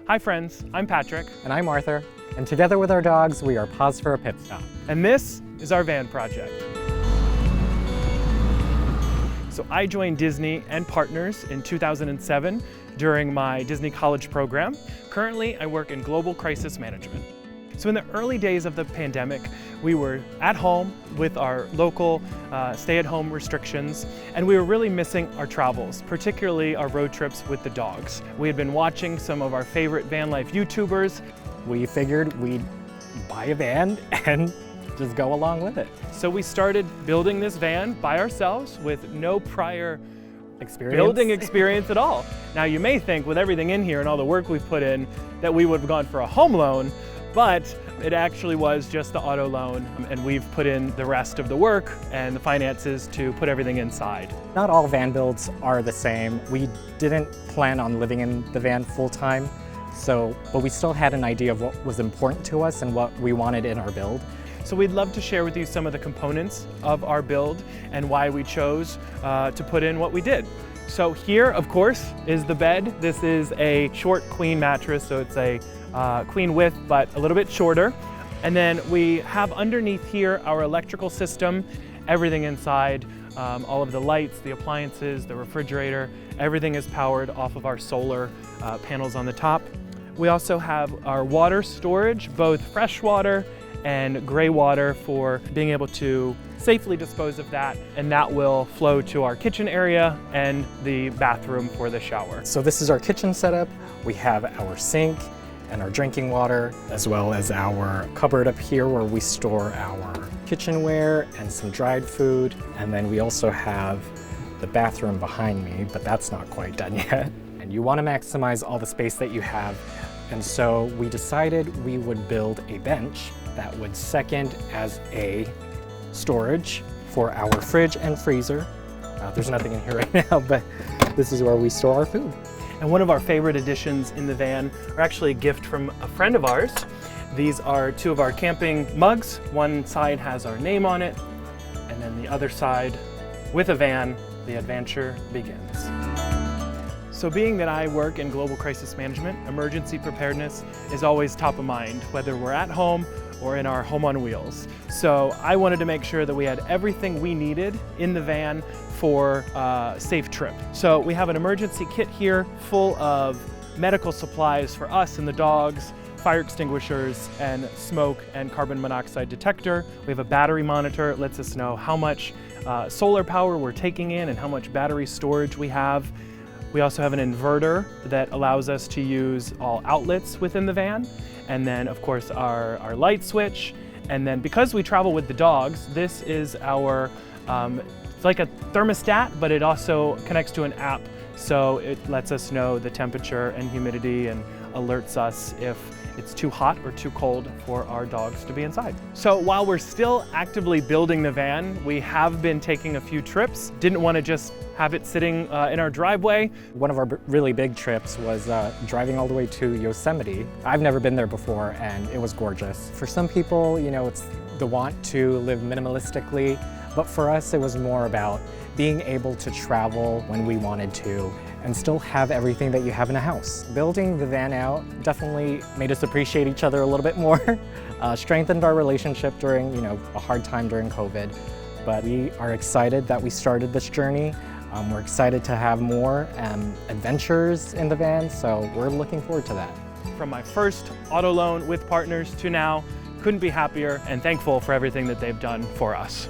Hi friends, I'm Patrick. And I'm Arthur. And together with our dogs, we are paused for a pit stop. And this is our van project. So I joined Disney and Partners in 2007 during my Disney College program. Currently, I work in global crisis management. So in the early days of the pandemic, we were at home with our local stay-at-home restrictions, and we were really missing our travels, particularly our road trips with the dogs. We had been watching some of our favorite van life YouTubers. We figured we'd buy a van and just go along with it. So we started building this van by ourselves with no prior building experience at all. Now you may think with everything in here and all the work we've put in that we would have gone for a home loan, but it actually was just the auto loan, and we've put in the rest of the work and the finances to put everything inside. Not all van builds are the same. We didn't plan on living in the van full time, but we still had an idea of what was important to us and what we wanted in our build. So we'd love to share with you some of the components of our build and why we chose to put in what we did. So here, of course, is the bed. This is a short queen mattress, so it's a queen width, but a little bit shorter. And then we have underneath here our electrical system, everything inside, all of the lights, the appliances, the refrigerator, everything is powered off of our solar panels on the top. We also have our water storage, both fresh water and gray water, for being able to safely dispose of that, and that will flow to our kitchen area and the bathroom for the shower. So this is our kitchen setup. We have our sink and our drinking water, as well as our cupboard up here where we store our kitchenware and some dried food. And then we also have the bathroom behind me, but that's not quite done yet. And you want to maximize all the space that you have. And so we decided we would build a bench that would second as a storage for our fridge and freezer. There's nothing in here right now, but this is where we store our food. And one of our favorite additions in the van are actually a gift from a friend of ours. These are two of our camping mugs. One side has our name on it, and then the other side, with a van, the adventure begins. So being that I work in global crisis management, emergency preparedness is always top of mind, whether we're at home or in our home on wheels. So I wanted to make sure that we had everything we needed in the van for a safe trip. So we have an emergency kit here full of medical supplies for us and the dogs, fire extinguishers, and smoke and carbon monoxide detector. We have a battery monitor. It lets us know how much solar power we're taking in and how much battery storage we have. We also have an inverter that allows us to use all outlets within the van. And then of course our light switch. And then because we travel with the dogs, this is our, it's like a thermostat, but it also connects to an app. So it lets us know the temperature and humidity and alerts us if it's too hot or too cold for our dogs to be inside. So while we're still actively building the van, we have been taking a few trips. Didn't want to just have it sitting in our driveway. One of our really big trips was driving all the way to Yosemite. I've never been there before, and it was gorgeous. For some people, you know, it's the want to live minimalistically, but for us it was more about being able to travel when we wanted to and still have everything that you have in a house. Building the van out definitely made us appreciate each other a little bit more, strengthened our relationship during, a hard time during COVID. But we are excited that we started this journey. We're excited to have more adventures in the van, so we're looking forward to that. From my first auto loan with Partners to now, couldn't be happier and thankful for everything that they've done for us.